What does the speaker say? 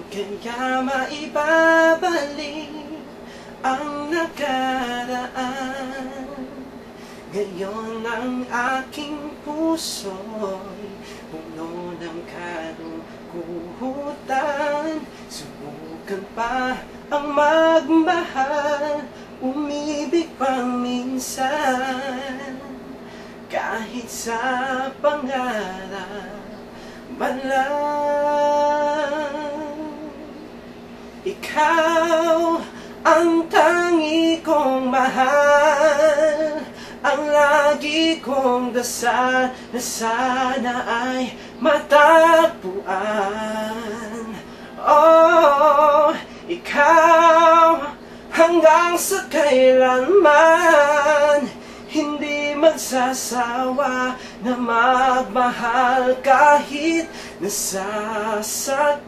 kaya maibabalik ang nakaraan. Ngayon ang aking puso'y puno ng kalungkutan. Subukan pa ang magmahal, umibig pang minsan. Kahit sa pangarap man lang. Ikaw ang tangi kong mahal, ang lagi kong dasal na sana ay matagpuan. Oh, ikaw hanggang sa kailanman, hindi magsasawa na magmahal kahit nasasaktan.